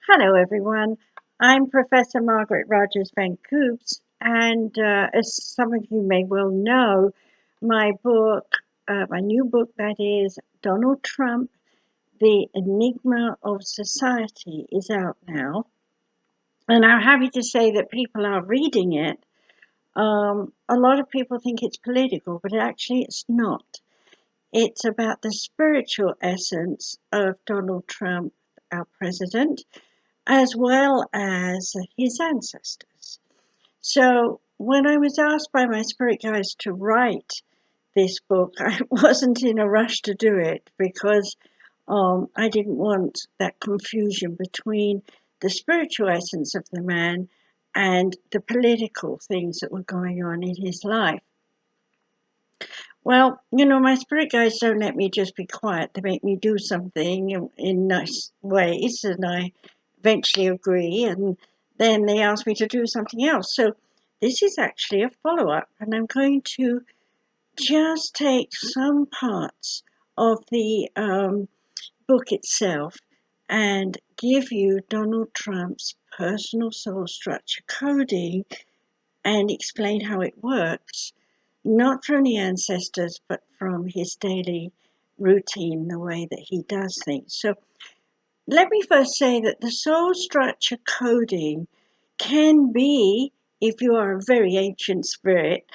Hello, everyone. I'm Professor Margaret Rogers Van Coops, and as some of you may well know, my book, my new book, that is Donald Trump, The Enigma of Society, is out now. And I'm happy to say that people are reading it. A lot of people think it's political, but actually it's not. It's about the spiritual essence of Donald Trump, our president, as well as his ancestors. So when I was asked by my spirit guides to write this book, I wasn't in a rush to do it because I didn't want that confusion between the spiritual essence of the man and the political things that were going on in his life. Well, my spirit guides don't let me just be quiet. They make me do something in nice ways, and I eventually agree, and then they ask me to do something else. So this is actually a follow-up, and I'm going to just take some parts of the book itself and give you Donald Trump's personal soul structure coding and explain how it works, not from the ancestors, but from his daily routine, the way that he does things. So let me first say that the soul structure coding can be, if you are a very ancient spirit,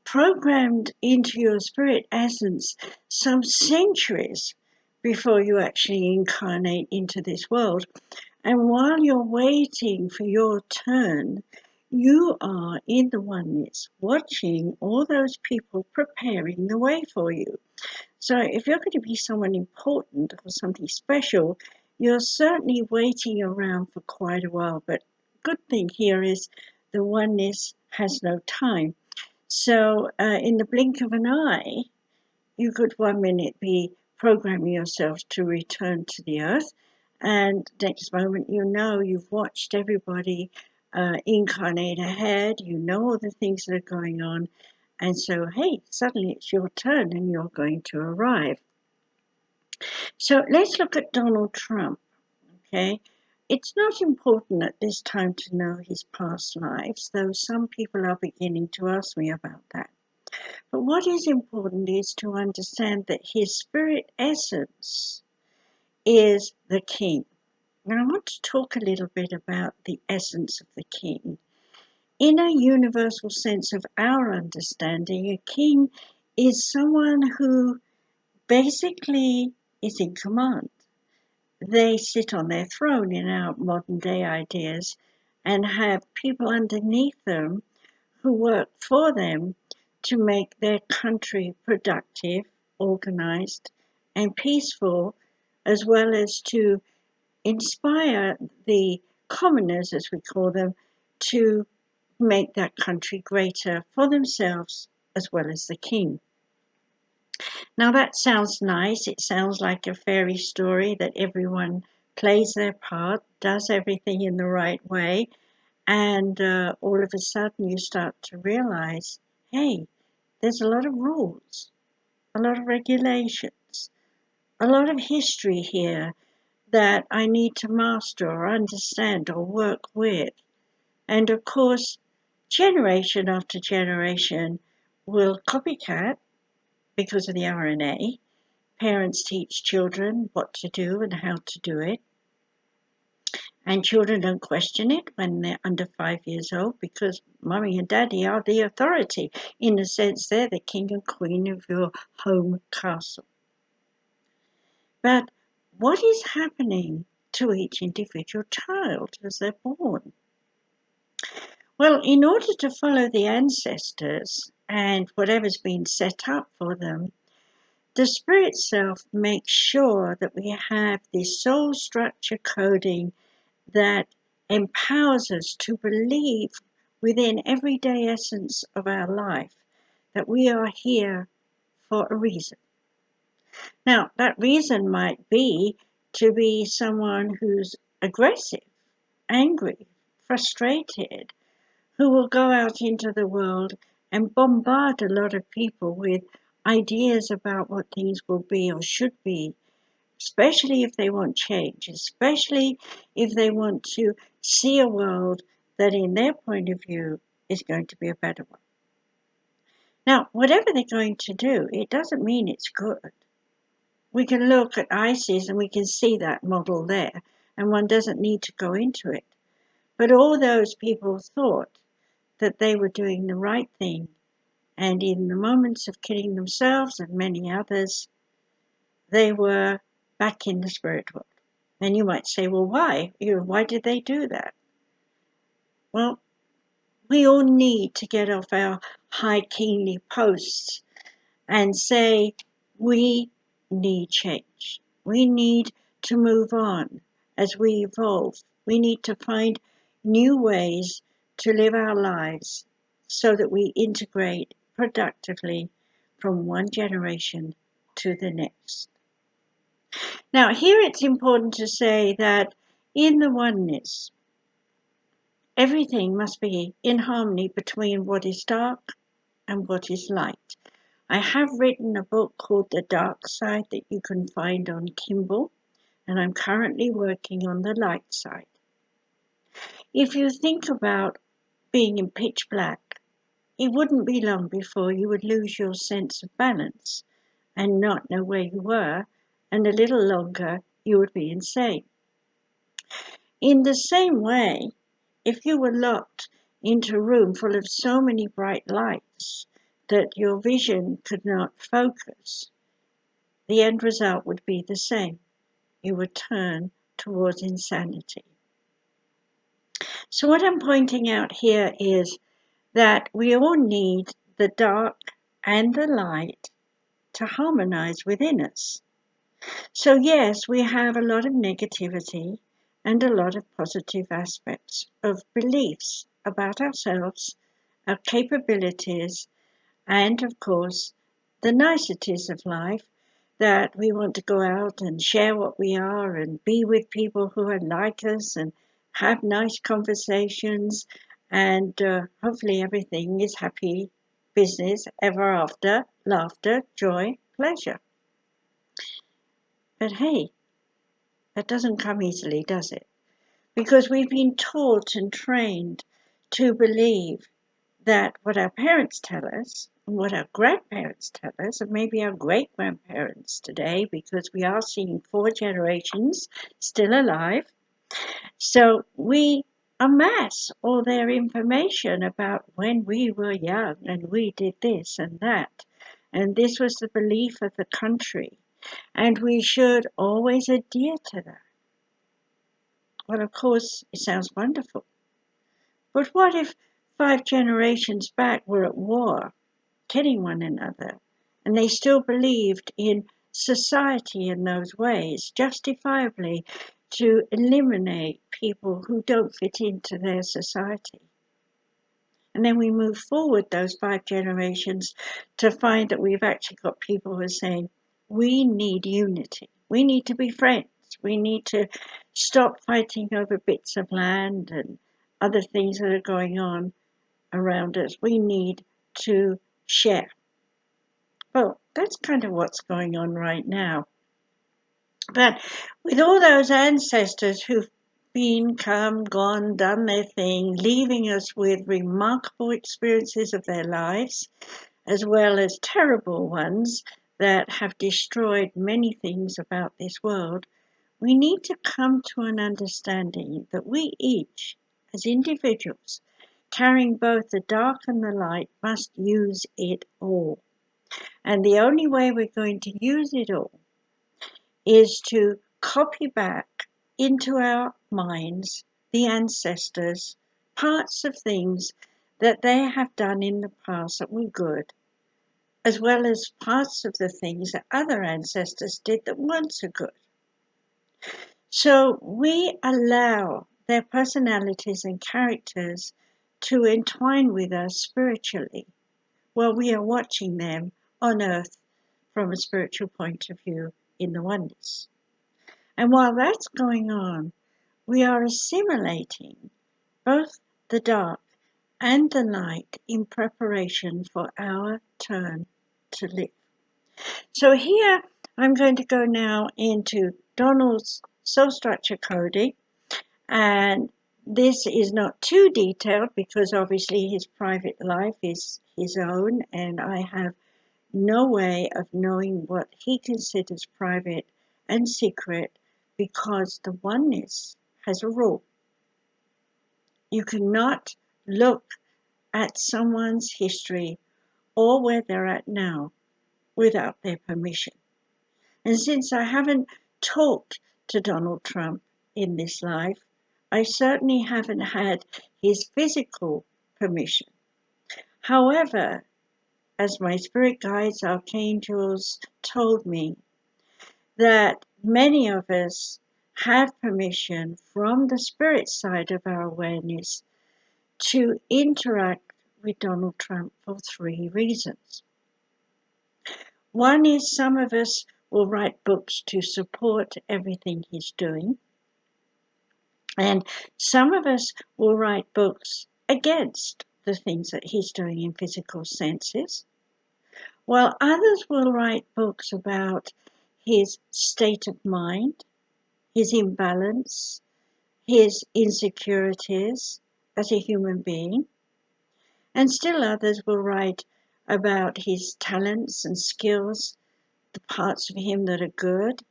programmed into your spirit essence some centuries before you actually incarnate into this world. And while you're waiting for your turn, you are in the oneness, watching all those people preparing the way for you. So if you're going to be someone important or something special, you're certainly waiting around for quite a while. But good thing here is the oneness has no time. So in the blink of an eye, you could 1 minute be programming yourself to return to the earth, and next moment you've watched everybody incarnate ahead, you know all the things that are going on, and so hey, suddenly it's your turn and you're going to arrive. So let's look at Donald Trump, okay? It's not important at this time to know his past lives, though some people are beginning to ask me about that. But what is important is to understand that his spirit essence is the king. And I want to talk a little bit about the essence of the king. In a universal sense of our understanding, a king is someone who basically is in command. They sit on their throne in our modern day ideas and have people underneath them who work for them to make their country productive, organized, and peaceful, as well as to inspire the commoners, as we call them, to make that country greater for themselves as well as the king. Now that sounds nice. It sounds like a fairy story that everyone plays their part, does everything in the right way, and all of a sudden you start to realize, hey, there's a lot of rules, a lot of regulations, a lot of history here that I need to master or understand or work with. And of course, generation after generation will copycat because of the RNA. Parents teach children what to do and how to do it. And children don't question it when they're under 5 years old because mommy and daddy are the authority. In a sense, they're the king and queen of your home castle. But what is happening to each individual child as they're born? Well, in order to follow the ancestors and whatever's been set up for them, the spirit self makes sure that we have this soul structure coding that empowers us to believe within everyday essence of our life that we are here for a reason. Now, that reason might be to be someone who's aggressive, angry, frustrated, who will go out into the world and bombard a lot of people with ideas about what things will be or should be, especially if they want change, especially if they want to see a world that in their point of view is going to be a better one. Now, whatever they're going to do, it doesn't mean it's good. We can look at ISIS and we can see that model there, and one doesn't need to go into it. But all those people thought that they were doing the right thing, and in the moments of killing themselves and many others, they were back in the spirit world. And you might say, well, why? Why did they do that? Well, we all need to get off our high kingly posts and say, we need change. We need to move on as we evolve. We need to find new ways to live our lives so that we integrate productively from one generation to the next. Now, here it's important to say that in the oneness, everything must be in harmony between what is dark and what is light. I have written a book called The Dark Side that you can find on Kindle, and I'm currently working on the light side. If you think about being in pitch black, it wouldn't be long before you would lose your sense of balance and not know where you were, and a little longer you would be insane. In the same way, if you were locked into a room full of so many bright lights that your vision could not focus, the end result would be the same. You would turn towards insanity. So what I'm pointing out here is that we all need the dark and the light to harmonize within us. So yes, we have a lot of negativity and a lot of positive aspects of beliefs about ourselves, our capabilities, and of course, the niceties of life, that we want to go out and share what we are and be with people who are like us and have nice conversations, and hopefully everything is happy business ever after, laughter, joy, pleasure. But hey, that doesn't come easily, does it? Because we've been taught and trained to believe that what our parents tell us and what our grandparents tell us, and maybe our great-grandparents today, because we are seeing 4 generations still alive. So we amass all their information about when we were young and we did this and that. And this was the belief of the country. And we should always adhere to that. Well, of course, it sounds wonderful. But what if 5 generations back were at war, killing one another, and they still believed in society in those ways, justifiably, to eliminate people who don't fit into their society? And then we move forward those 5 generations to find that we've actually got people who are saying, we need unity. We need to be friends. We need to stop fighting over bits of land and other things that are going on around us. We need to share. Well, that's kind of what's going on right now. But with all those ancestors who've been, come, gone, done their thing, leaving us with remarkable experiences of their lives, as well as terrible ones that have destroyed many things about this world, we need to come to an understanding that we each, as individuals, carrying both the dark and the light, must use it all. And the only way we're going to use it all is to copy back into our minds the ancestors, parts of things that they have done in the past that were good, as well as parts of the things that other ancestors did that weren't so good. So we allow their personalities and characters to entwine with us spiritually while we are watching them on earth from a spiritual point of view in the oneness. And while that's going on, we are assimilating both the dark and the light in preparation for our turn to live. So here I'm going to go now into Donald's soul structure coding, and this is not too detailed because obviously his private life is his own, and I have no way of knowing what he considers private and secret because the oneness has a rule. You cannot look at someone's history or where they're at now without their permission. And since I haven't talked to Donald Trump in this life, I certainly haven't had his physical permission. However, as my spirit guides, archangels told me that many of us have permission from the spirit side of our awareness to interact with Donald Trump for 3 reasons. One is some of us will write books to support everything he's doing, and some of us will write books against the things that he's doing in physical senses, while others will write books about his state of mind, his imbalance, his insecurities as a human being, and still others will write about his talents and skills, the parts of him that are good,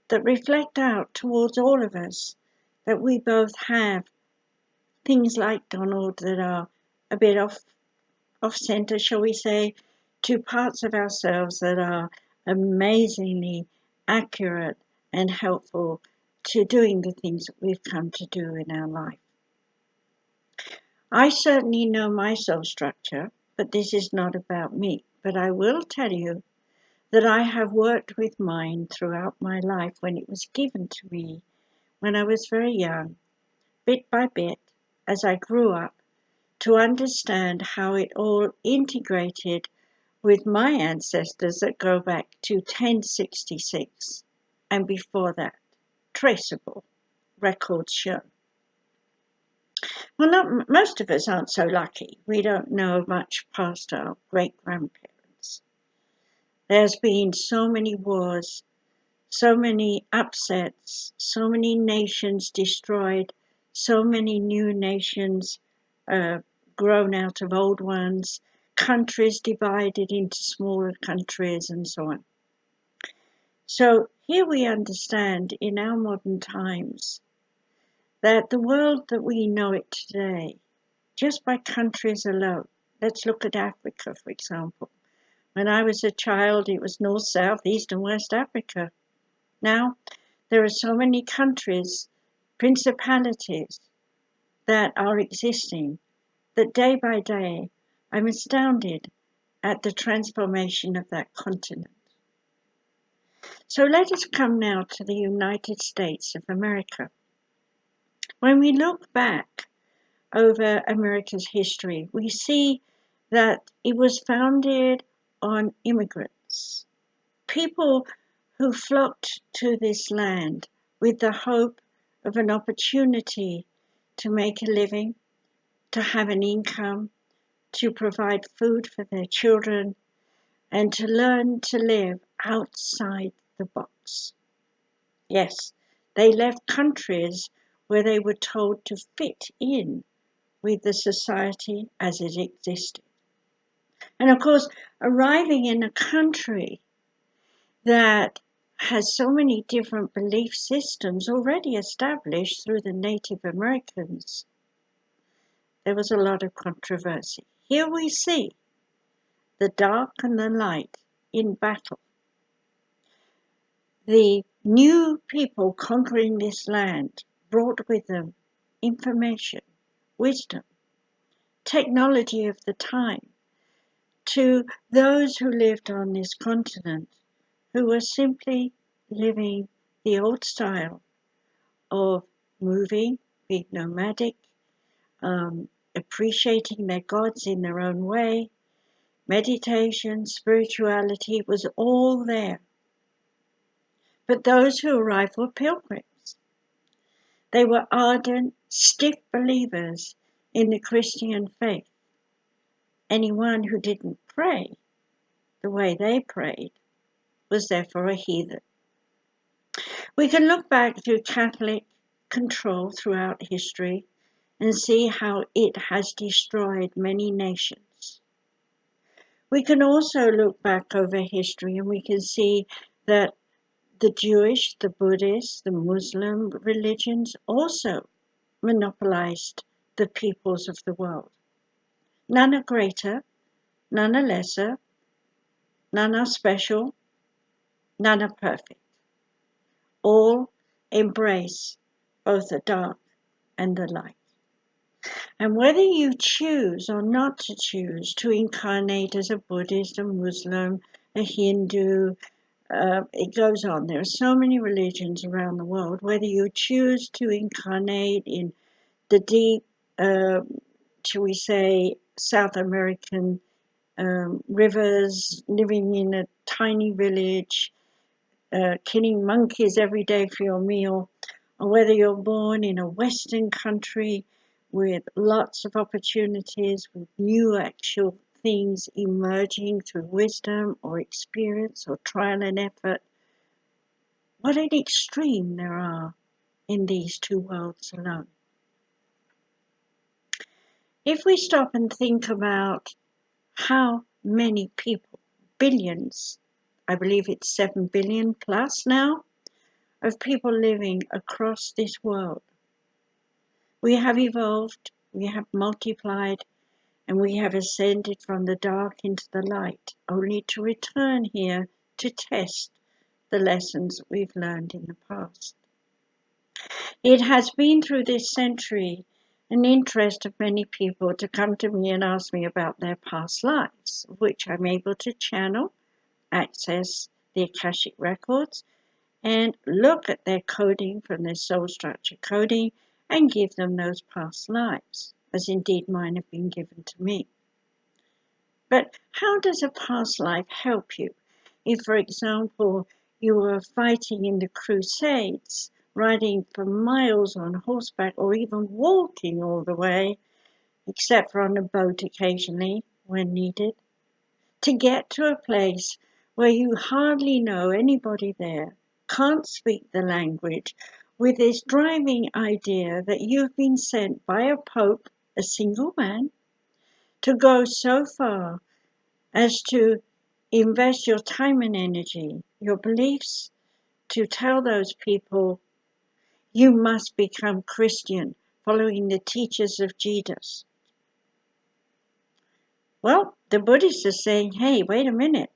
that reflect out towards all of us, that we both have things like Donald that are a bit off center, shall we say, to parts of ourselves that are amazingly accurate and helpful to doing the things that we've come to do in our life. I certainly know my soul structure, but this is not about me. But I will tell you that I have worked with mine throughout my life when it was given to me when I was very young, bit by bit, as I grew up, to understand how it all integrated with my ancestors that go back to 1066 and before that, traceable records show. Well, most of us aren't so lucky. We don't know much past our great-grandparents. There's been so many wars, so many upsets, so many nations destroyed, so many new nations grown out of old ones, countries divided into smaller countries, and so on. So here we understand in our modern times that the world that we know it today, just by countries alone, let's look at Africa, for example. When I was a child, it was North, South, East, and West Africa. Now, there are so many countries, principalities, that are existing that day by day I'm astounded at the transformation of that continent. So let us come now to the United States of America. When we look back over America's history, we see that it was founded on immigrants, people who flocked to this land with the hope of an opportunity to make a living, to have an income, to provide food for their children, and to learn to live outside the box. Yes, they left countries where they were told to fit in with the society as it existed. And of course, arriving in a country that has so many different belief systems already established through the Native Americans, there was a lot of controversy. Here we see the dark and the light in battle. The new people conquering this land brought with them information, wisdom, technology of the time to those who lived on this continent who were simply living the old style of moving, being nomadic, appreciating their gods in their own way. Meditation, spirituality was all there. But those who arrived were pilgrims. They were ardent, stiff believers in the Christian faith. Anyone who didn't pray the way they prayed was therefore a heathen. We can look back through Catholic control throughout history and see how it has destroyed many nations. We can also look back over history and we can see that the Jewish, the Buddhist, the Muslim religions also monopolized the peoples of the world. None are greater, none are lesser, none are special, none are perfect. All embrace both the dark and the light. And whether you choose or not to choose to incarnate as a Buddhist, a Muslim, a Hindu, it goes on. There are so many religions around the world. Whether you choose to incarnate in the deep, shall we say, South American rivers, living in a tiny village, killing monkeys every day for your meal, or whether you're born in a Western country with lots of opportunities, with new actual things emerging through wisdom or experience or trial and effort. What an extreme there are in these two worlds alone. If we stop and think about how many people, billions, I believe it's 7 billion plus now, of people living across this world. We have evolved, we have multiplied, and we have ascended from the dark into the light, only to return here to test the lessons we've learned in the past. It has been through this century an interest of many people to come to me and ask me about their past lives, which I'm able to channel, access the Akashic records, and look at their coding from their soul structure coding and give them those past lives, as indeed mine have been given to me. But how does a past life help you? If, for example, you were fighting in the Crusades, riding for miles on horseback or even walking all the way, except for on a boat occasionally when needed, to get to a place where you hardly know anybody there, can't speak the language, with this driving idea that you've been sent by a pope, a single man, to go so far as to invest your time and energy, your beliefs, to tell those people, you must become Christian, following the teachers of Jesus. Well, the Buddhists are saying, hey, wait a minute.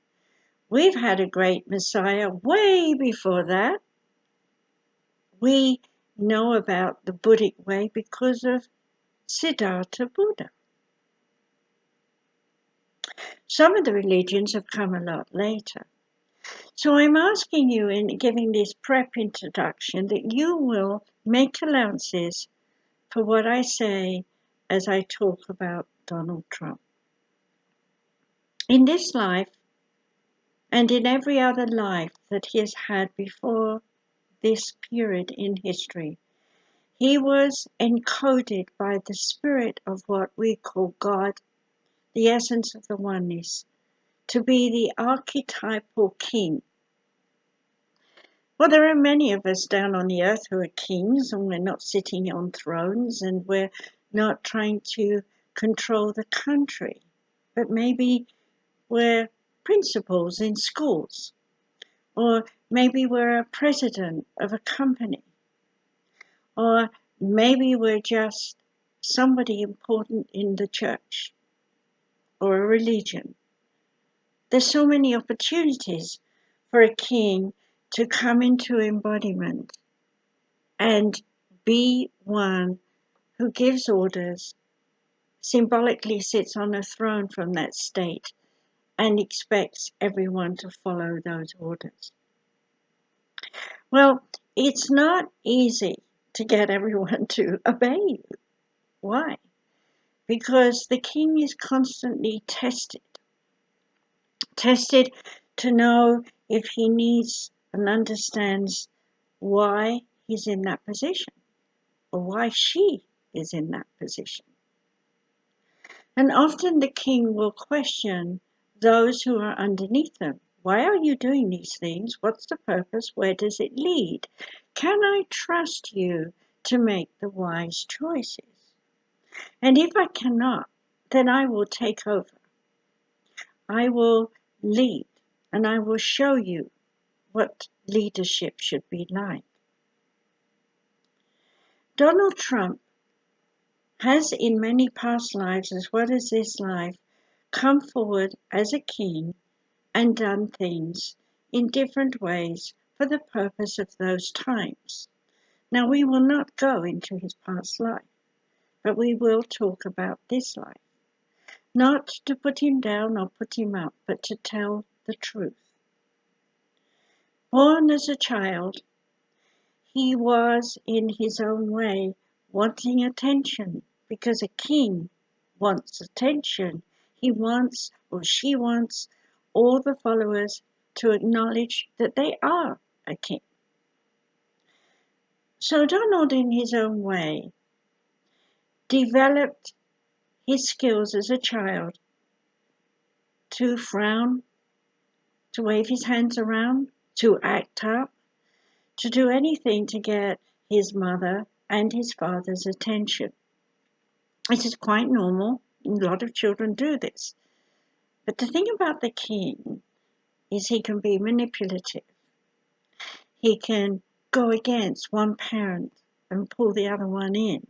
We've had a great Messiah way before that. We know about the Buddhic way because of Siddhartha Buddha. Some of the religions have come a lot later. So I'm asking you in giving this prep introduction that you will make allowances for what I say as I talk about Donald Trump. In this life, and in every other life that he has had before this period in history, he was encoded by the spirit of what we call God, the essence of the oneness, to be the archetypal king. Well, there are many of us down on the earth who are kings, and we're not sitting on thrones, and we're not trying to control the country, but maybe we're principals in schools, or maybe we're a president of a company, or maybe we're just somebody important in the church or a religion. There's so many opportunities for a king to come into embodiment and be one who gives orders, symbolically sits on a throne from that state, and expects everyone to follow those orders. Well, it's not easy to get everyone to obey you. Why? Because the king is constantly tested to know if he needs and understands why he's in that position or why she is in that position. And often the king will question those who are underneath them Why are you doing these things? What's the purpose? Where does it lead? Can I trust you to make the wise choices? And if I cannot, then I will take over. I will lead, and I will show you what leadership should be like. Donald Trump has in many past lives, as well as this life, come forward as a king and done things in different ways for the purpose of those times. Now, we will not go into his past life, but we will talk about this life. Not to put him down or put him up, but to tell the truth. Born as a child, he was, in his own way, wanting attention, because a king wants attention. He wants, or she wants, all the followers to acknowledge that they are a king. So Donald, in his own way, developed his skills as a child to frown, to wave his hands around, to act up, to do anything to get his mother and his father's attention. It is quite normal. A lot of children do this. But the thing about the king is he can be manipulative. He can go against one parent and pull the other one in,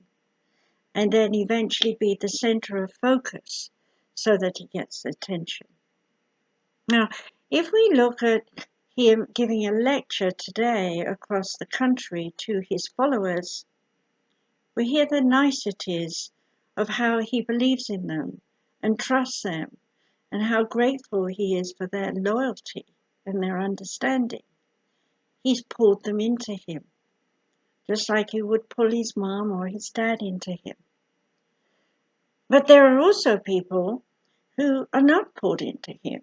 and then eventually be the center of focus so that he gets attention. Now, if we look at him giving a lecture today across the country to his followers, we hear the niceties of how he believes in them and trusts them, and how grateful he is for their loyalty and their understanding. He's pulled them into him, just like he would pull his mom or his dad into him. But there are also people who are not pulled into him,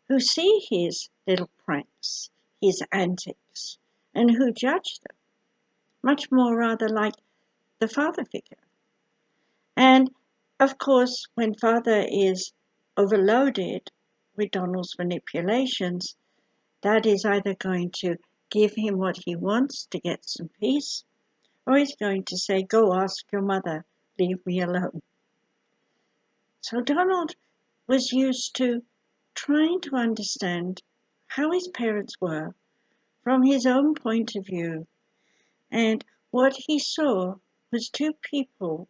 who see his little pranks, his antics, and who judge them, much more rather like the father figure. And of course, when father is overloaded with Donald's manipulations, that is either going to give him what he wants to get some peace, or he's going to say, go ask your mother, leave me alone. So Donald was used to trying to understand how his parents were from his own point of view, and what he saw was two people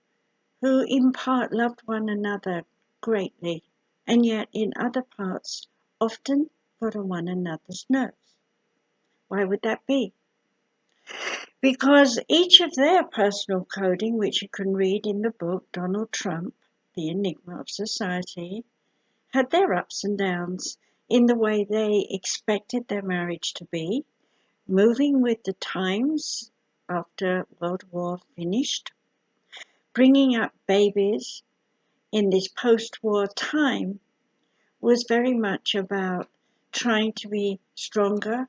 who in part loved one another greatly, and yet in other parts often got on one another's nerves. Why would that be? Because each of their personal coding, which you can read in the book Donald Trump, The Enigma of Society, had their ups and downs in the way they expected their marriage to be, moving with the times after World War finished, bringing up babies in this post-war time was very much about trying to be stronger,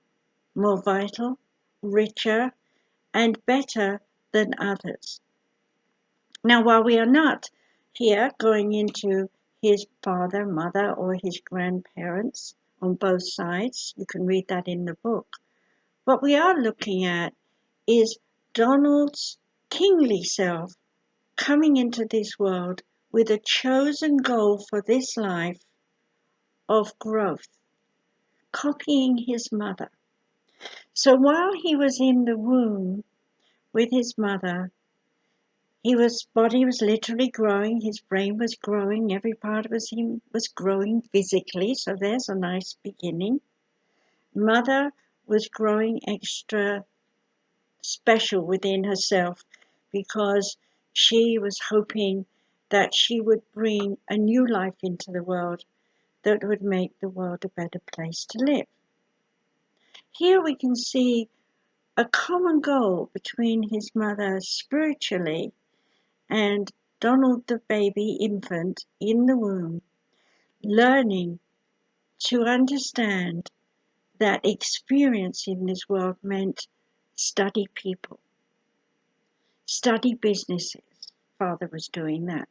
more vital, richer, and better than others. Now, while we are not here going into his father, mother, or his grandparents on both sides, you can read that in the book. What we are looking at is Donald's kingly self coming into this world with a chosen goal for this life of growth, copying his mother. So while he was in the womb with his mother, his body was literally growing, his brain was growing, every part of him was growing physically, so there's a nice beginning. Mother was growing extra special within herself because she was hoping that she would bring a new life into the world that would make the world a better place to live. Here we can see a common goal between his mother spiritually and Donald the baby infant in the womb, learning to understand that experience in this world meant study people, study businesses. Father was doing that.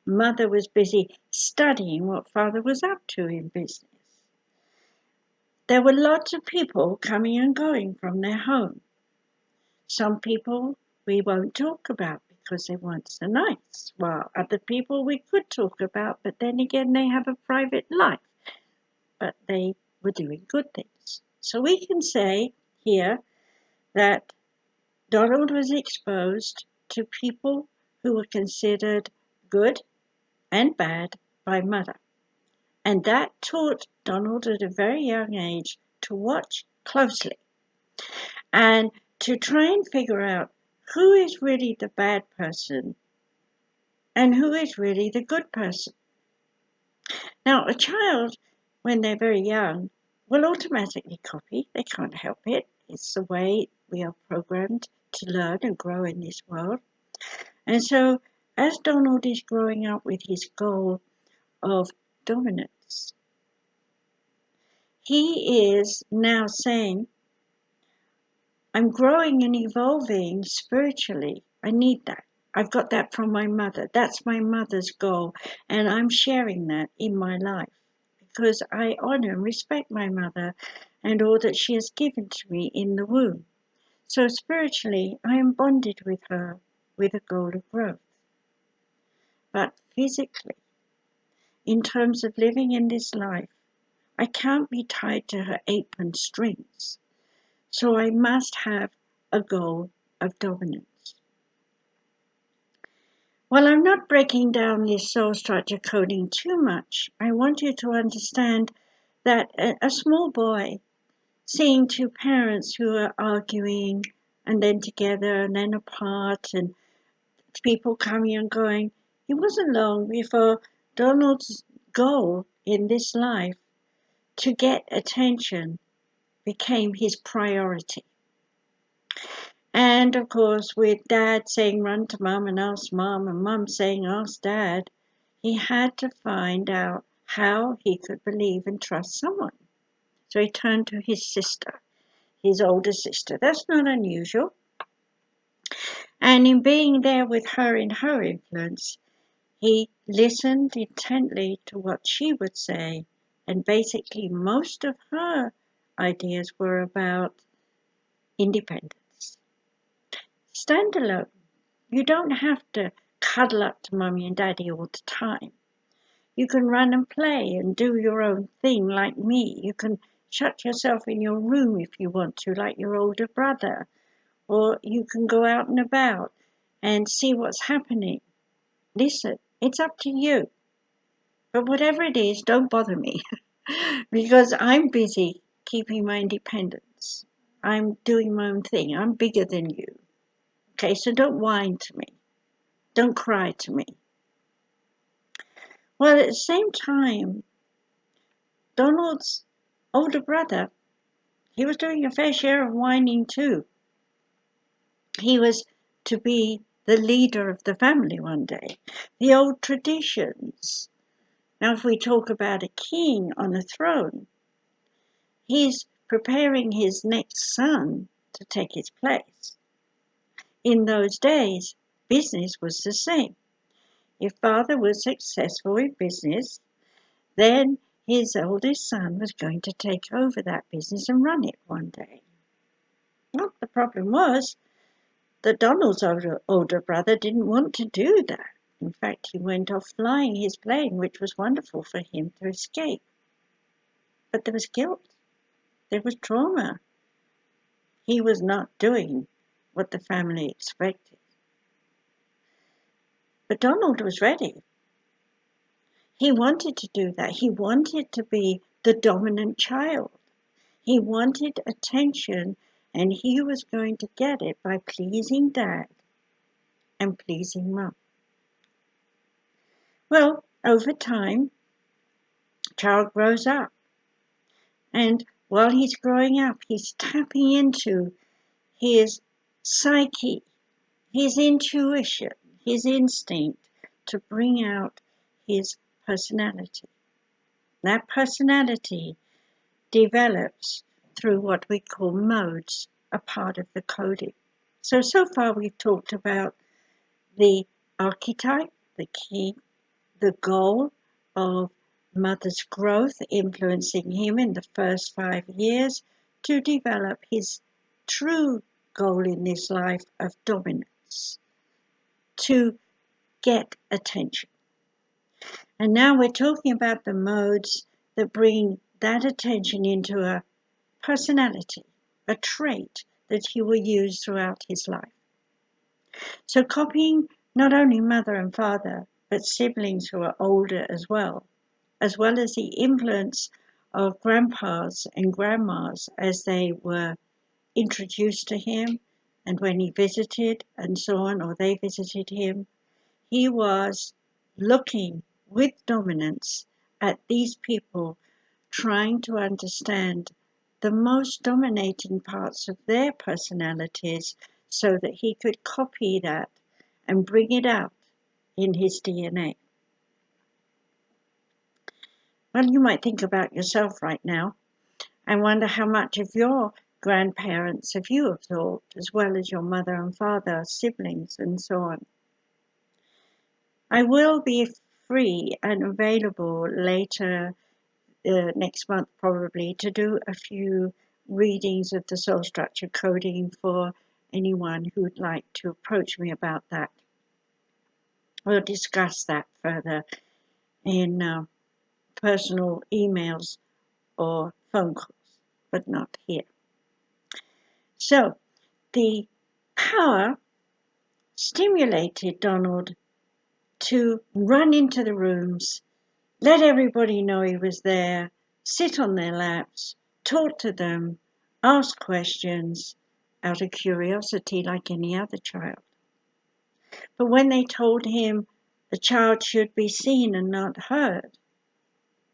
Mother was busy studying what father was up to in business. there were lots of people coming and going from their home. Some people we won't talk about because they weren't so nice, while other people we could talk about, but then again they have a private life, but they were doing good things. So we can say here that Donald was exposed to people who were considered good and bad by mother. And that taught Donald at a very young age to watch closely and to try and figure out who is really the bad person and who is really the good person. Now, a child, when they're very young, will automatically copy. They can't help it. It's the way we are programmed to learn and grow in this world. And so, as Donald is growing up with his goal of dominance, he is now saying, I'm growing and evolving spiritually. I need that. I've got that from my mother. That's my mother's goal. And I'm sharing that in my life because I honor and respect my mother and all that she has given to me in the womb. So spiritually, I am bonded with her with a goal of growth. But physically, in terms of living in this life, I can't be tied to her apron strings. So I must have a goal of dominance. While I'm not breaking down this soul structure coding too much, I want you to understand that a small boy seeing two parents who are arguing and then together and then apart and people coming and going, it wasn't long before Donald's goal in this life to get attention became his priority. And of course, with Dad saying run to Mum and ask Mum, and Mum saying ask Dad, he had to find out how he could believe and trust someone. So he turned to his sister, his older sister. That's not unusual. And in being there with her in her influence, he listened intently to what she would say. And basically, most of her ideas were about independence. Stand alone. You don't have to cuddle up to Mummy and Daddy all the time. You can run and play and do your own thing like me. You can shut yourself in your room if you want to, like your older brother. Or you can go out and about and see what's happening. Listen, it's up to you. But whatever it is, don't bother me because I'm busy keeping my independence. I'm doing my own thing. I'm bigger than you. Okay, so don't whine to me. Don't cry to me. Well, at the same time, Donald's older brother, he was doing a fair share of whining too. He was to be the leader of the family one day. The old traditions. Now, if we talk about a king on a throne, he's preparing his next son to take his place. In those days, business was the same. If father was successful in business, then his oldest son was going to take over that business and run it one day. Well, the problem was that Donald's older brother didn't want to do that. In fact, he went off flying his plane, which was wonderful for him to escape. But there was guilt. There was trauma. He was not doing what the family expected. But Donald was ready. He wanted to do that. He wanted to be the dominant child. He wanted attention, and he was going to get it by pleasing Dad and pleasing Mum. Well, over time, child grows up. And while he's growing up, he's tapping into his psyche, his intuition, his instinct to bring out his personality. That personality develops through what we call modes, a part of the coding. So far we've talked about the archetype, the key, the goal of mother's growth influencing him in the first 5 years to develop his true goal in this life of dominance, to get attention. And now we're talking about the modes that bring that attention into a personality, a trait that he will use throughout his life. So copying not only mother and father, but siblings who are older as well as the influence of grandpas and grandmas as they were introduced to him and when he visited and so on, or they visited him, he was looking with dominance at these people, trying to understand the most dominating parts of their personalities so that he could copy that and bring it out in his DNA. Well, you might think about yourself right now and wonder how much of your grandparents have you absorbed, as well as your mother and father, siblings, and so on. I will be free and available later next month probably to do a few readings of the soul structure coding for anyone who would like to approach me about that. We'll discuss that further in personal emails or phone calls, but not here. So the power stimulated Donald to run into the rooms, let everybody know he was there, sit on their laps, talk to them, ask questions out of curiosity like any other child. But when they told him the child should be seen and not heard,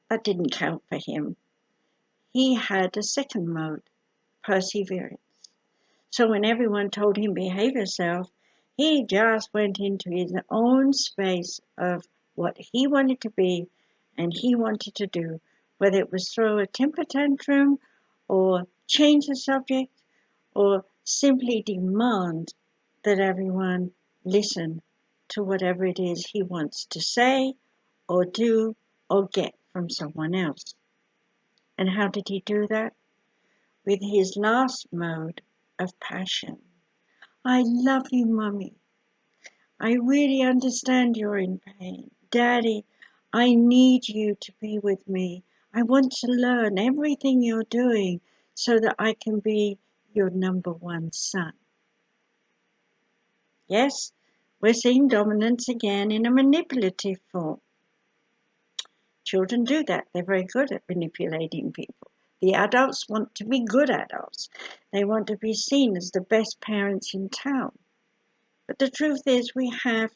that didn't count for him. He had a second mode, perseverance. So when everyone told him behave yourself, he just went into his own space of what he wanted to be and he wanted to do, whether it was throw a temper tantrum or change the subject or simply demand that everyone listen to whatever it is he wants to say or do or get from someone else. And how did he do that? With his last mode of passion. I love you, Mummy. I really understand you're in pain. Daddy, I need you to be with me. I want to learn everything you're doing so that I can be your number one son. Yes, we're seeing dominance again in a manipulative form. Children do that. They're very good at manipulating people. The adults want to be good adults. They want to be seen as the best parents in town. But the truth is we have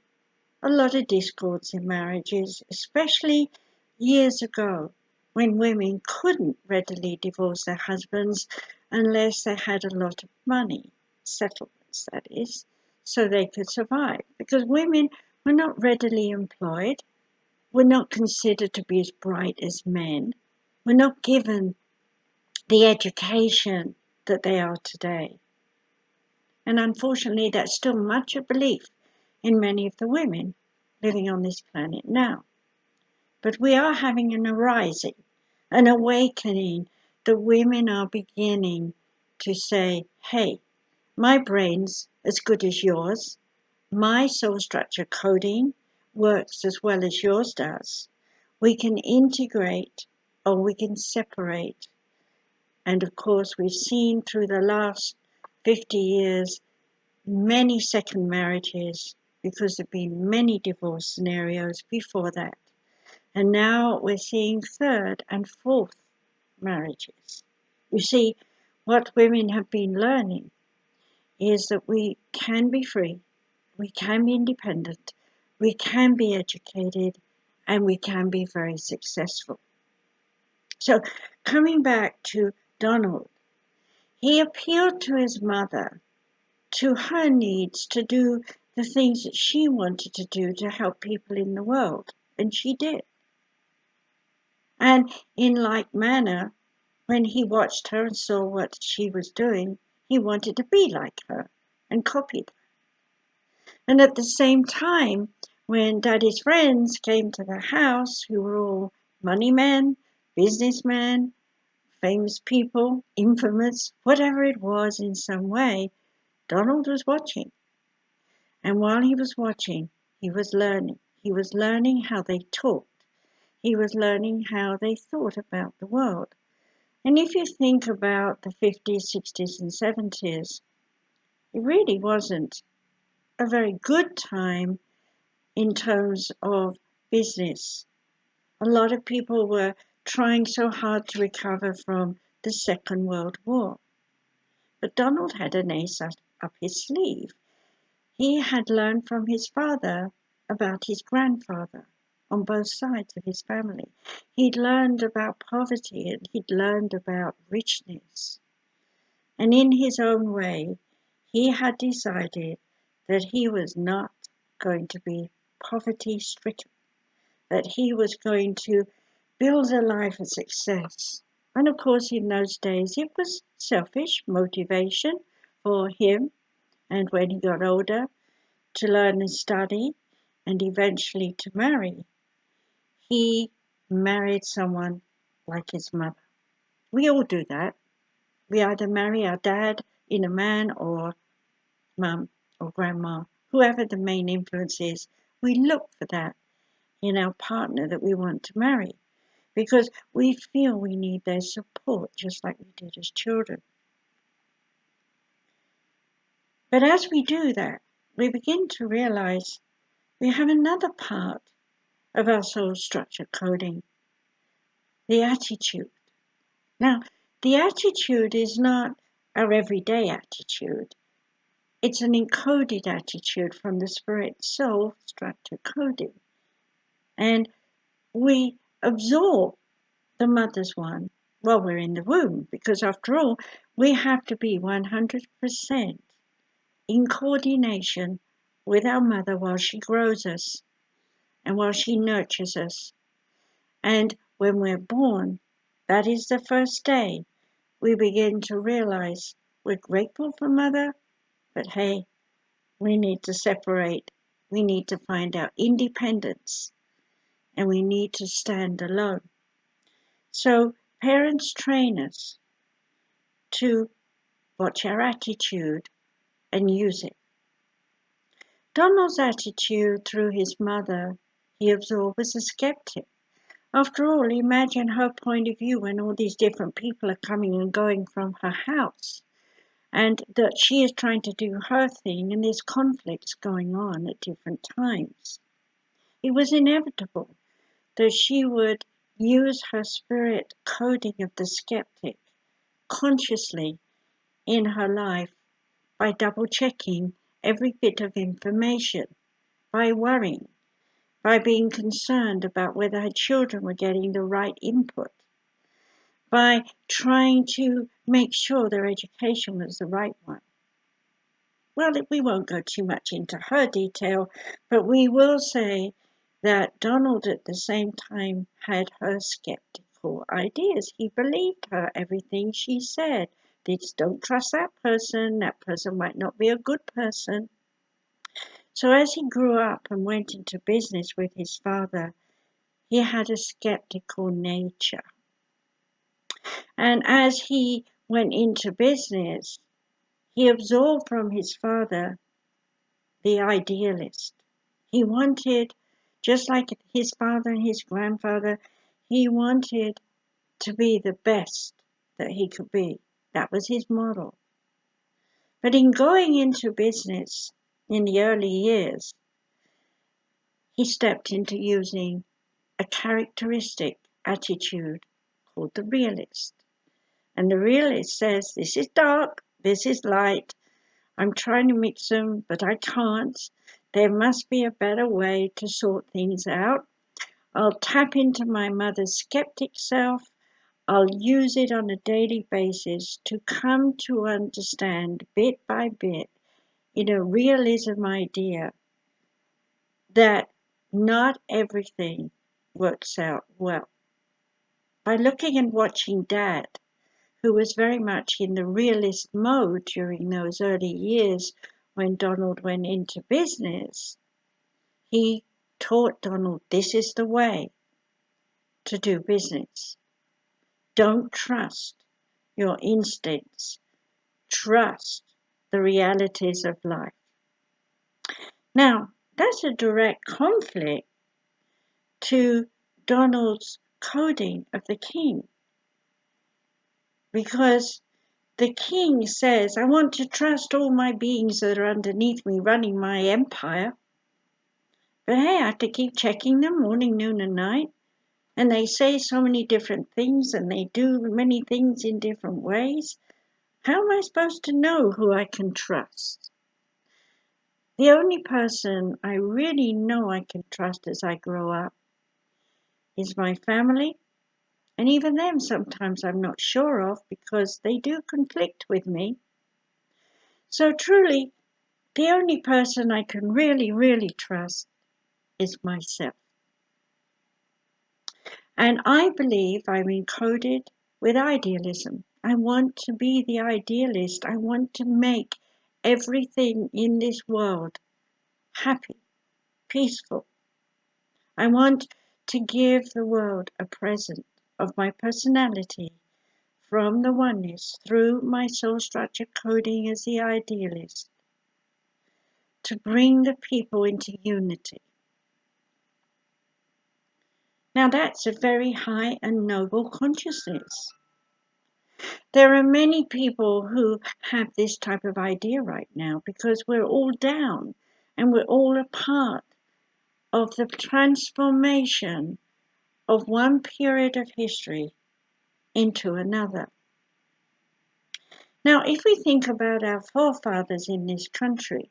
a lot of discords in marriages, especially years ago when women couldn't readily divorce their husbands unless they had a lot of money, settlements that is, so they could survive. Because women were not readily employed, were not considered to be as bright as men, were not given the education that they are today. And unfortunately, that's still much a belief in many of the women living on this planet now. But we are having an arising, an awakening. The women are beginning to say, hey, my brain's as good as yours. My soul structure coding works as well as yours does. We can integrate or we can separate. And of course, we've seen through the last 50 years many second marriages because there have been many divorce scenarios before that. And now we're seeing third and fourth marriages. You see, what women have been learning is that we can be free, we can be independent, we can be educated, and we can be very successful. So coming back to Donald, he appealed to his mother, to her needs to do the things that she wanted to do to help people in the world, and she did. And in like manner, when he watched her and saw what she was doing, he wanted to be like her and copied her. And at the same time, when Daddy's friends came to the house, who were all money man, businessman, famous people, infamous, whatever it was in some way, Donald was watching. And while he was watching, he was learning. He was learning how they talked. He was learning how they thought about the world. And if you think about the 50s, 60s, and 70s, it really wasn't a very good time in terms of business. A lot of people were trying so hard to recover from the Second World War. But Donald had an ace up his sleeve. He had learned from his father about his grandfather on both sides of his family. He'd learned about poverty and he'd learned about richness. And in his own way, he had decided that he was not going to be poverty stricken, that he was going to build a life of success. And of course, in those days, it was selfish motivation for him. And when he got older, to learn and study and eventually to marry, he married someone like his mother. We all do that. We either marry our dad in a man or mum or grandma, whoever the main influence is. We look for that in our partner that we want to marry because we feel we need their support just like we did as children. But as we do that, we begin to realize we have another part of our soul structure coding, the attitude. Now, the attitude is not our everyday attitude. It's an encoded attitude from the spirit soul structure coding. And we absorb the mother's one while we're in the womb, because after all, we have to be 100% in coordination with our mother while she grows us and while she nurtures us. And when we're born, that is the first day we begin to realize we're grateful for mother, but hey, we need to separate. We need to find our independence and we need to stand alone. So parents train us to watch our attitude and use it. Donald's attitude through his mother, he absorbed as a skeptic. After all, imagine her point of view when all these different people are coming and going from her house, and that she is trying to do her thing, and there's conflicts going on at different times. It was inevitable that she would use her spirit coding of the skeptic consciously in her life by double checking every bit of information, by worrying, by being concerned about whether her children were getting the right input, by trying to make sure their education was the right one. Well, we won't go too much into her detail, but we will say that Donald at the same time had her skeptical ideas. He believed her, everything she said. Don't trust that person might not be a good person. So as he grew up and went into business with his father, he had a skeptical nature. And as he went into business, he absorbed from his father the idealist. He wanted, just like his father and his grandfather, he wanted to be the best that he could be. That was his model. But in going into business in the early years, he stepped into using a characteristic attitude called the realist. And the realist says, this is dark, this is light, I'm trying to mix them, but I can't. There must be a better way to sort things out. I'll tap into my mother's skeptic self. I'll use it on a daily basis to come to understand bit by bit in a realism idea that not everything works out well. By looking and watching Dad, who was very much in the realist mode during those early years when Donald went into business, he taught Donald this is the way. to do business. Don't trust your instincts. Trust the realities of life. Now, that's a direct conflict to Donald's coding of the king, because the king says, I want to trust all my beings that are underneath me running my empire. But hey, I have to keep checking them morning, noon, and night. And they say so many different things and they do many things in different ways. How am I supposed to know who I can trust? The only person I really know I can trust as I grow up is my family. And even them sometimes I'm not sure of because they do conflict with me. So truly, the only person I can really, really trust is myself. And I believe I'm encoded with idealism. I want to be the idealist. I want to make everything in this world happy, peaceful. I want to give the world a present of my personality from the oneness through my soul structure coding as the idealist to bring the people into unity. Now that's a very high and noble consciousness. There are many people who have this type of idea right now because we're all down and we're all a part of the transformation of one period of history into another. Now, if we think about our forefathers in this country,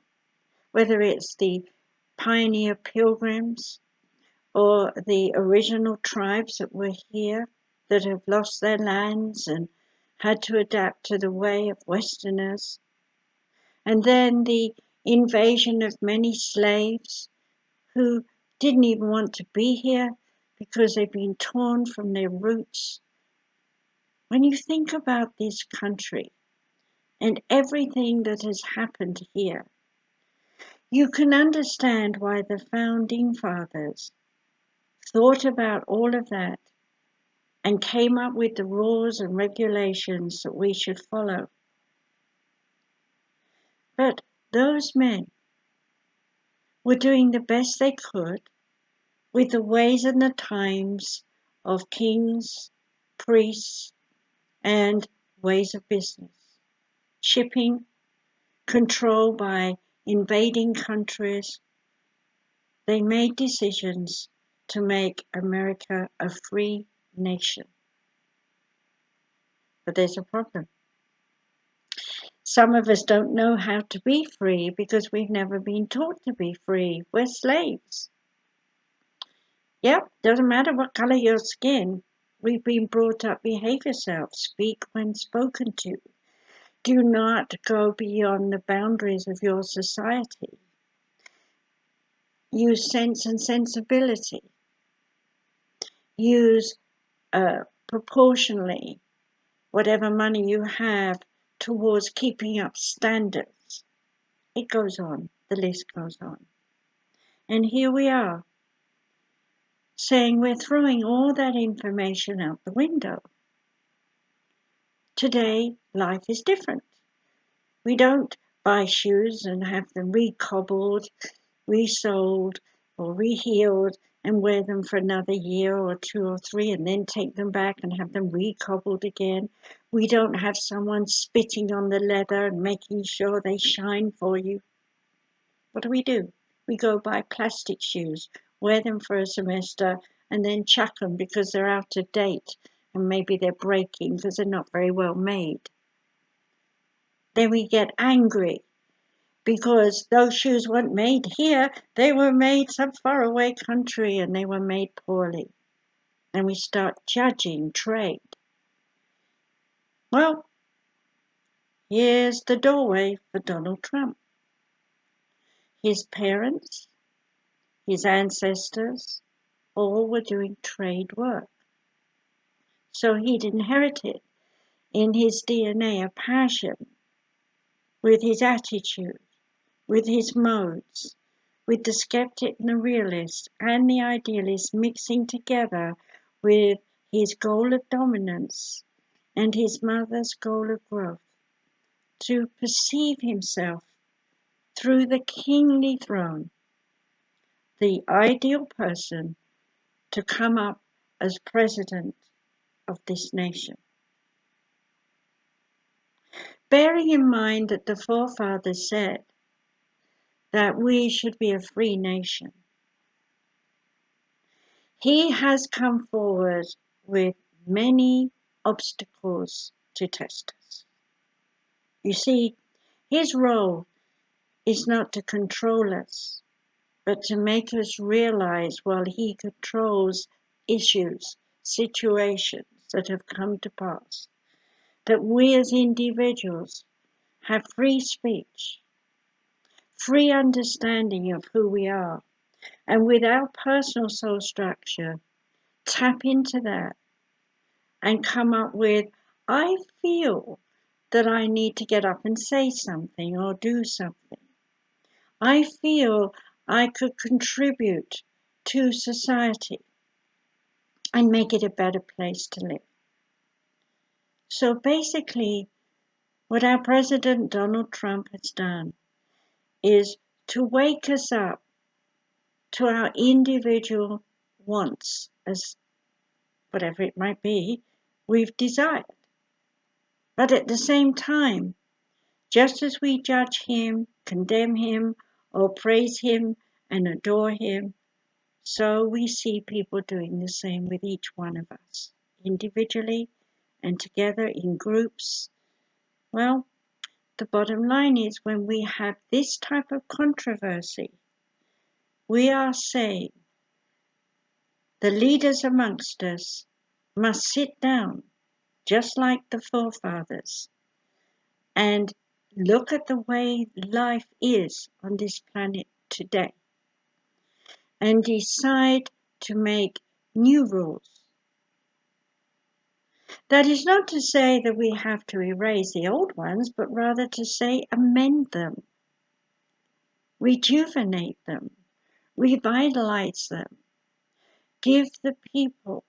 whether it's the pioneer pilgrims or the original tribes that were here that have lost their lands and had to adapt to the way of Westerners, and then the invasion of many slaves who didn't even want to be here because they've been torn from their roots. When you think about this country and everything that has happened here, you can understand why the founding fathers thought about all of that and came up with the rules and regulations that we should follow. But those men were doing the best they could with the ways and the times of kings, priests, and ways of business. Shipping, control by invading countries. They made decisions to make America a free nation. But there's a problem. Some of us don't know how to be free because we've never been taught to be free. We're slaves. Yep, doesn't matter what color your skin. We've been brought up, behave yourself, speak when spoken to. Do not go beyond the boundaries of your society. Use sense and sensibility. Use proportionally whatever money you have towards keeping up standards. It goes on, the list goes on. And here we are, saying we're throwing all that information out the window. Today, life is different. We don't buy shoes and have them recobbled, resoled, or rehealed and wear them for another year or 2 or 3 and then take them back and have them recobbled again. We don't have someone spitting on the leather and making sure they shine for you. What do? We go buy plastic shoes, wear them for a semester, and then chuck them because they're out of date and maybe they're breaking because they're not very well made. Then we get angry because those shoes weren't made here. They were made some faraway country and they were made poorly. And we start judging trade. Well, here's the doorway for Donald Trump. His parents, his ancestors, all were doing trade work. So he'd inherited in his DNA a passion with his attitude, with his modes, with the skeptic and the realist and the idealist mixing together with his goal of dominance and his mother's goal of growth, to perceive himself through the kingly throne, the ideal person to come up as president of this nation. Bearing in mind that the forefathers said that we should be a free nation, he has come forward with many obstacles to test us. You see, his role is not to control us, but to make us realize while he controls issues, situations that have come to pass, that we as individuals have free speech, free understanding of who we are, and with our personal soul structure, tap into that and come up with, I feel that I need to get up and say something or do something. I feel I could contribute to society and make it a better place to live. So basically, what our President Donald Trump has done is to wake us up to our individual wants, as whatever it might be, we've desired. But at the same time, just as we judge him, condemn him, or praise him and adore him, so we see people doing the same with each one of us, individually and together in groups. Well, the bottom line is when we have this type of controversy, we are saying the leaders amongst us must sit down, just like the forefathers, and look at the way life is on this planet today and decide to make new rules. That is not to say that we have to erase the old ones, but rather to say amend them, rejuvenate them, revitalize them, give the people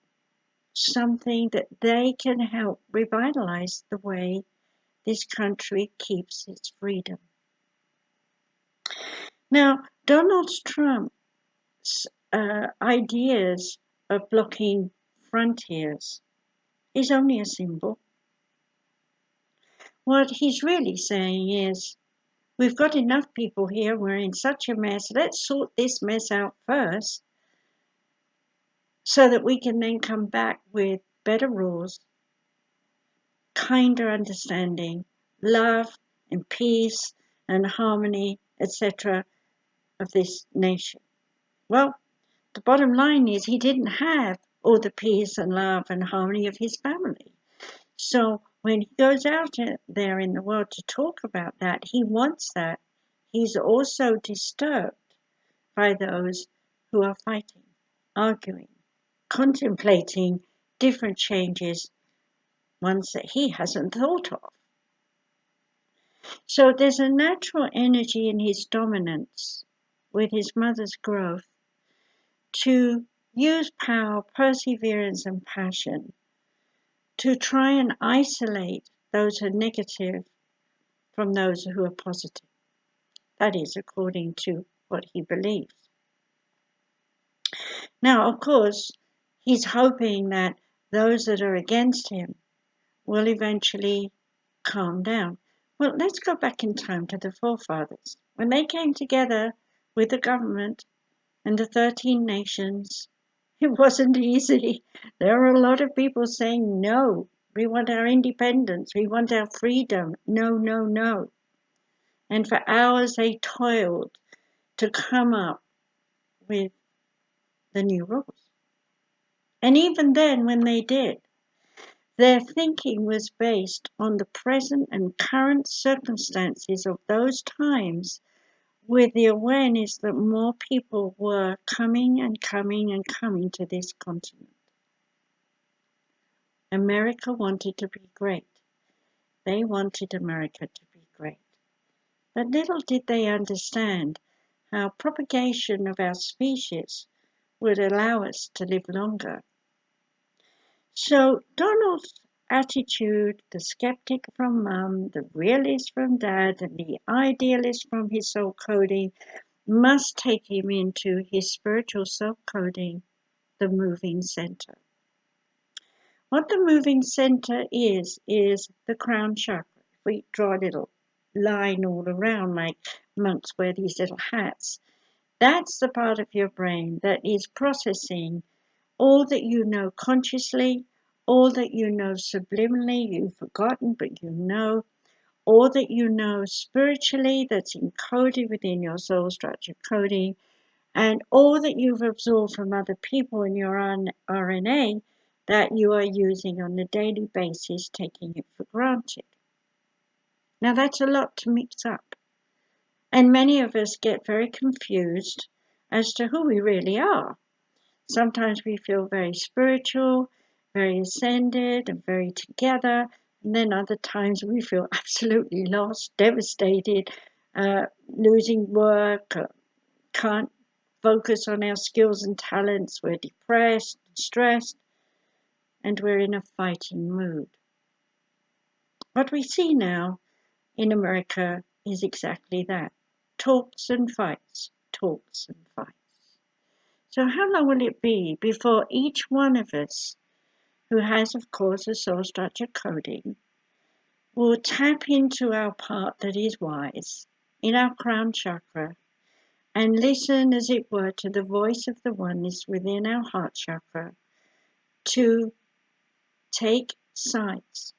something that they can help revitalize the way this country keeps its freedom. Now, Donald Trump's ideas of blocking frontiers is only a symbol. What he's really saying is, we've got enough people here, we're in such a mess, let's sort this mess out first so that we can then come back with better rules, kinder understanding, love and peace and harmony, etc. of this nation. Well, the bottom line is he didn't have all the peace and love and harmony of his family. So when he goes out there in the world to talk about that, he wants that. He's also disturbed by those who are fighting, arguing, contemplating different changes, ones that he hasn't thought of. So there's a natural energy in his dominance with his mother's growth to use power, perseverance, and passion to try and isolate those who are negative from those who are positive. That is according to what he believes. Now, of course, he's hoping that those that are against him will eventually calm down. Well, let's go back in time to the forefathers. When they came together with the government and the 13 nations, it wasn't easy. There were a lot of people saying, no, we want our independence, we want our freedom, no, no, no. And for hours they toiled to come up with the new rules. And even then, when they did, their thinking was based on the present and current circumstances of those times, with the awareness that more people were coming and coming and coming to this continent. America wanted to be great. They wanted America to be great. But little did they understand how propagation of our species would allow us to live longer So Donald's attitude, the skeptic from Mum, the realist from Dad, and the idealist from his soul coding must take him into his spiritual self coding, the moving center. What the moving center is the crown chakra. If we draw a little line all around, like monks wear these little hats, that's the part of your brain that is processing all that you know consciously, all that you know subliminally, you've forgotten but you know, all that you know spiritually that's encoded within your soul structure coding, and all that you've absorbed from other people in your own RNA that you are using on a daily basis, taking it for granted. Now that's a lot to mix up. And many of us get very confused as to who we really are. Sometimes we feel very spiritual, very ascended, and very together. And then other times we feel absolutely lost, devastated, losing work, can't focus on our skills and talents. We're depressed, stressed, and we're in a fighting mood. What we see now in America is exactly that. Talks and fights, talks and fights. So how long will it be before each one of us, who has, of course, a soul structure coding, will tap into our part that is wise in our crown chakra and listen, as it were, to the voice of the oneness within our heart chakra to take sides.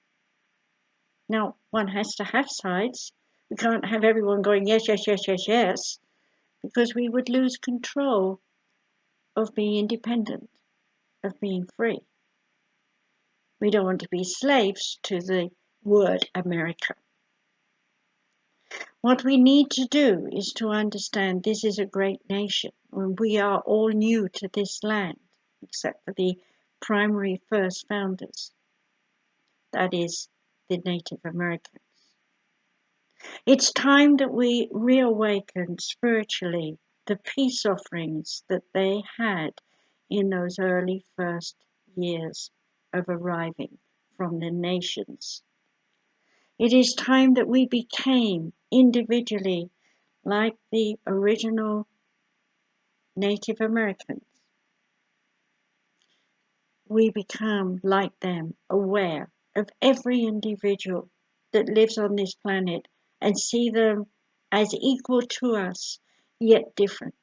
Now, one has to have sides. We can't have everyone going, yes, yes, yes, yes, yes, because we would lose control of being independent, of being free. We don't want to be slaves to the word America. What we need to do is to understand this is a great nation, and we are all new to this land, except for the primary first founders, that is, the Native Americans. It's time that we reawaken spiritually the peace offerings that they had in those early first years of arriving from the nations. It is time that we became individually like the original Native Americans. We become like them, aware of every individual that lives on this planet and see them as equal to us, yet different.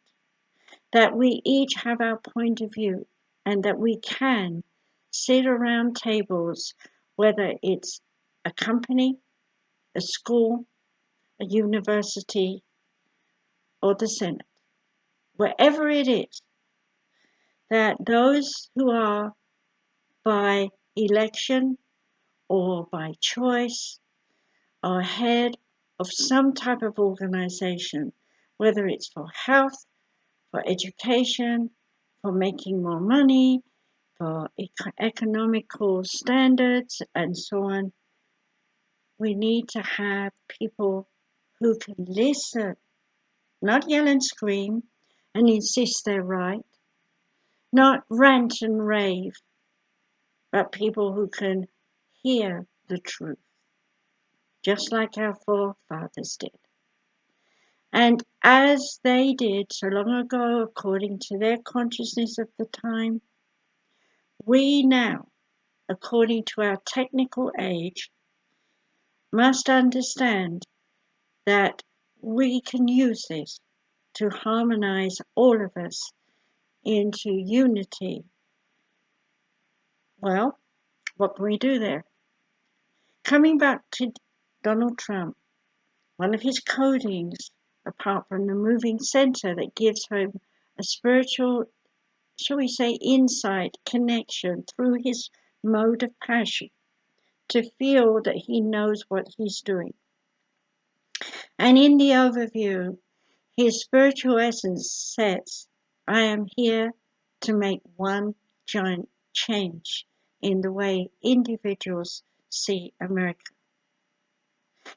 That we each have our point of view and that we can sit around tables, whether it's a company, a school, a university, or the Senate, wherever it is, that those who are by election or by choice are head of some type of organization, whether it's for health, for education, for making more money, for economical standards, and so on. We need to have people who can listen, not yell and scream and insist they're right, not rant and rave, but people who can hear the truth, just like our forefathers did. And as they did so long ago, according to their consciousness of the time, we now, according to our technical age, must understand that we can use this to harmonize all of us into unity. Well, what can we do there? Coming back to Donald Trump, one of his codings, apart from the moving center that gives him a spiritual, shall we say, insight, connection through his mode of passion, to feel that he knows what he's doing. And in the overview, his spiritual essence says, I am here to make one giant change in the way individuals see America.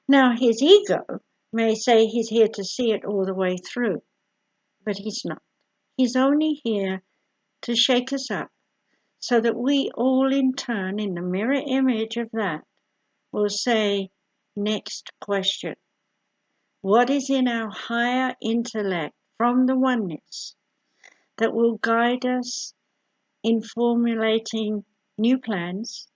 Now, his ego may say he's here to see it all the way through, but he's not. He's only here to shake us up so that we all in turn, in the mirror image of that, will say, next question. What is in our higher intellect from the oneness that will guide us in formulating new plans,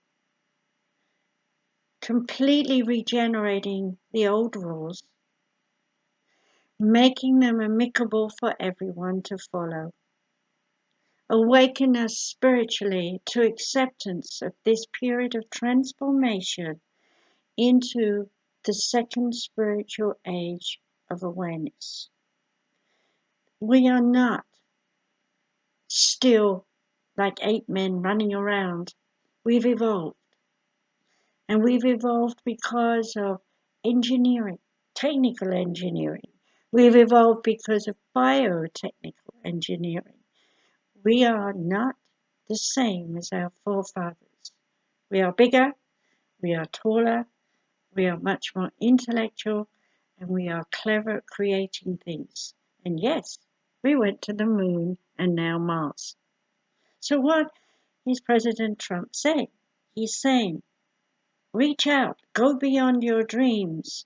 completely regenerating the old rules, making them amicable for everyone to follow. Awaken us spiritually to acceptance of this period of transformation into the second spiritual age of awareness. We are not still like ape men running around. We've evolved. And we've evolved because of engineering, technical engineering. We've evolved because of biotechnical engineering. We are not the same as our forefathers. We are bigger, we are taller, we are much more intellectual, and we are clever at creating things. And yes, we went to the moon and now Mars. So what is President Trump saying? He's saying, reach out, go beyond your dreams.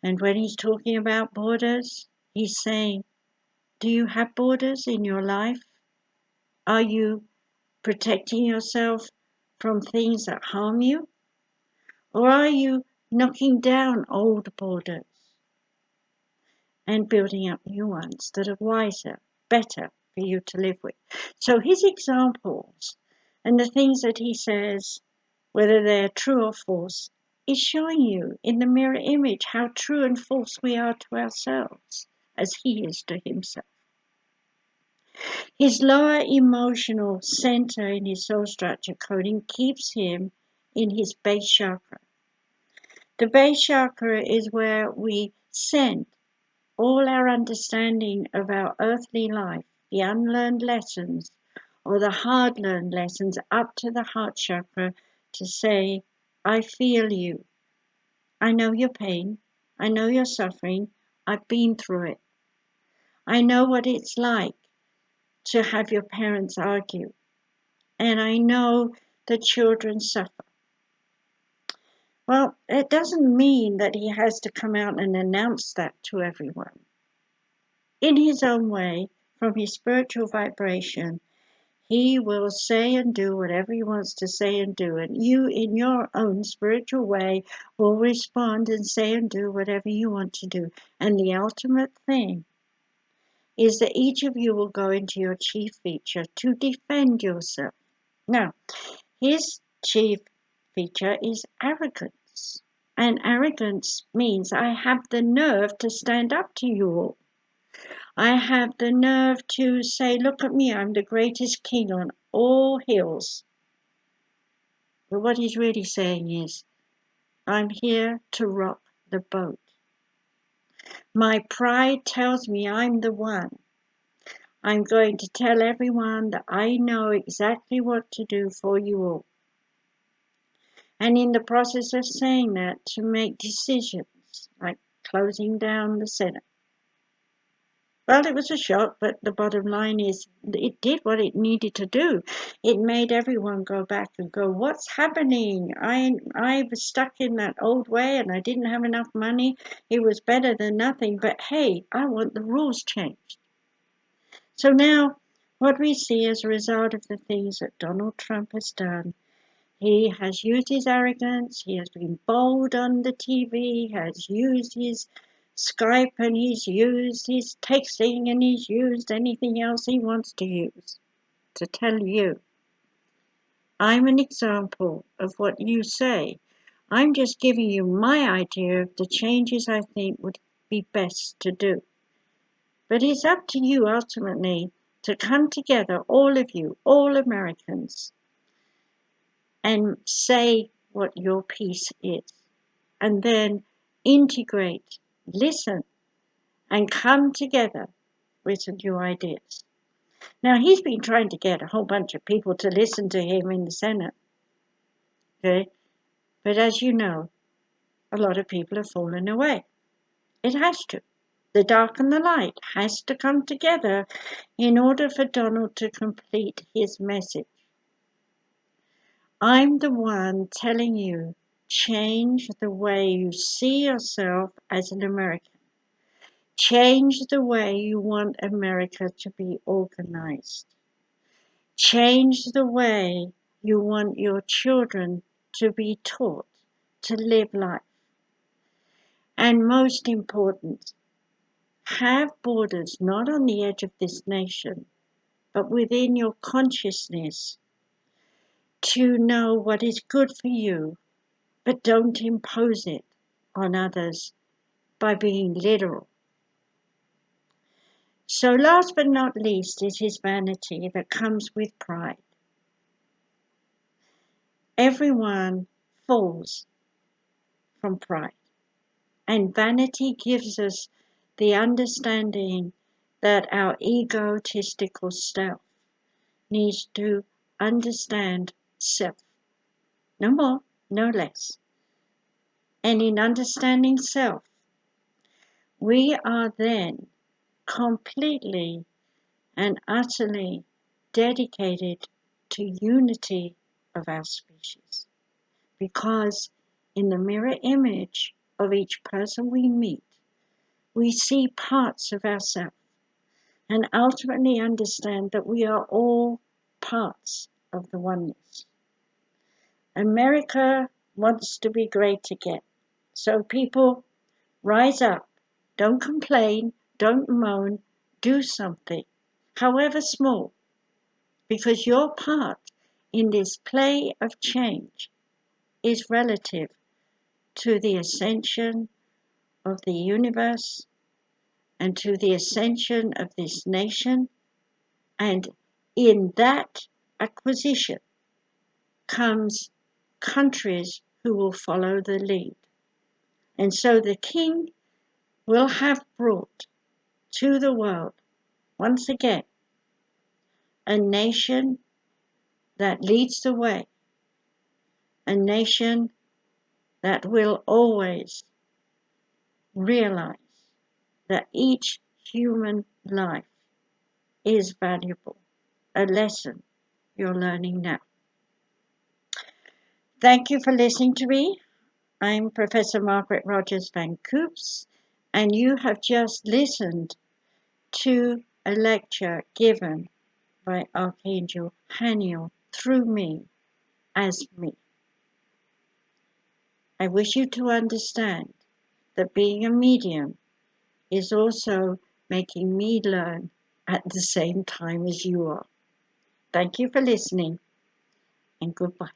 And when he's talking about borders, he's saying, do you have borders in your life? Are you protecting yourself from things that harm you? Or are you knocking down old borders and building up new ones that are wiser, better for you to live with? So his examples and the things that he says, whether they're true or false, is showing you in the mirror image how true and false we are to ourselves as he is to himself. His lower emotional center in his soul structure coding keeps him in his base chakra. The base chakra is where we send all our understanding of our earthly life, the unlearned lessons or the hard learned lessons, up to the heart chakra to say, I feel you. I know your pain. I know your suffering. I've been through it. I know what it's like to have your parents argue. And I know that children suffer. Well, it doesn't mean that he has to come out and announce that to everyone. In his own way, from his spiritual vibration, he will say and do whatever he wants to say and do. And you, in your own spiritual way, will respond and say and do whatever you want to do. And the ultimate thing is that each of you will go into your chief feature to defend yourself. Now, his chief feature is arrogance. And arrogance means I have the nerve to stand up to you all. I have the nerve to say, look at me, I'm the greatest king on all hills. But what he's really saying is, I'm here to rock the boat. My pride tells me I'm the one. I'm going to tell everyone that I know exactly what to do for you all. And in the process of saying that, to make decisions like closing down the Senate. Well, it was a shock, but the bottom line is it did what it needed to do. It made everyone go back and go, what's happening? I was stuck in that old way and I didn't have enough money. It was better than nothing, but hey, I want the rules changed. So now what we see as a result of the things that Donald Trump has done, he has used his arrogance, he has been bold on the TV, has used his Skype and he's used his texting and he's used anything else he wants to use to tell you, I'm an example of what you say. I'm just giving you my idea of the changes I think would be best to do. But it's up to you ultimately to come together, all of you, all Americans, and say what your piece is. And then integrate, listen, and come together with some new ideas. Now, he's been trying to get a whole bunch of people to listen to him in the Senate. Okay? But as you know, a lot of people have fallen away. It has to. The dark and the light has to come together in order for Donald to complete his message. I'm the one telling you, change the way you see yourself as an American. Change the way you want America to be organized. Change the way you want your children to be taught to live life. And most important, have borders not on the edge of this nation, but within your consciousness to know what is good for you, but don't impose it on others by being literal. So last but not least is his vanity that comes with pride. Everyone falls from pride, and vanity gives us the understanding that our egotistical self needs to understand self, no more, no less. And in understanding self, we are then completely and utterly dedicated to unity of our species. Because in the mirror image of each person we meet, we see parts of ourselves and ultimately understand that we are all parts of the oneness. America wants to be great again. So people, rise up. Don't complain. Don't moan. Do something, however small, because your part in this play of change is relative to the ascension of the universe and to the ascension of this nation. And in that acquisition comes countries who will follow the lead. And so the king will have brought to the world, once again, a nation that leads the way, a nation that will always realize that each human life is valuable, a lesson you're learning now. Thank you for listening to me. I'm Professor Margaret Rogers Van Coops, and you have just listened to a lecture given by Archangel Haniel through me as me. I wish you to understand that being a medium is also making me learn at the same time as you are. Thank you for listening, and goodbye.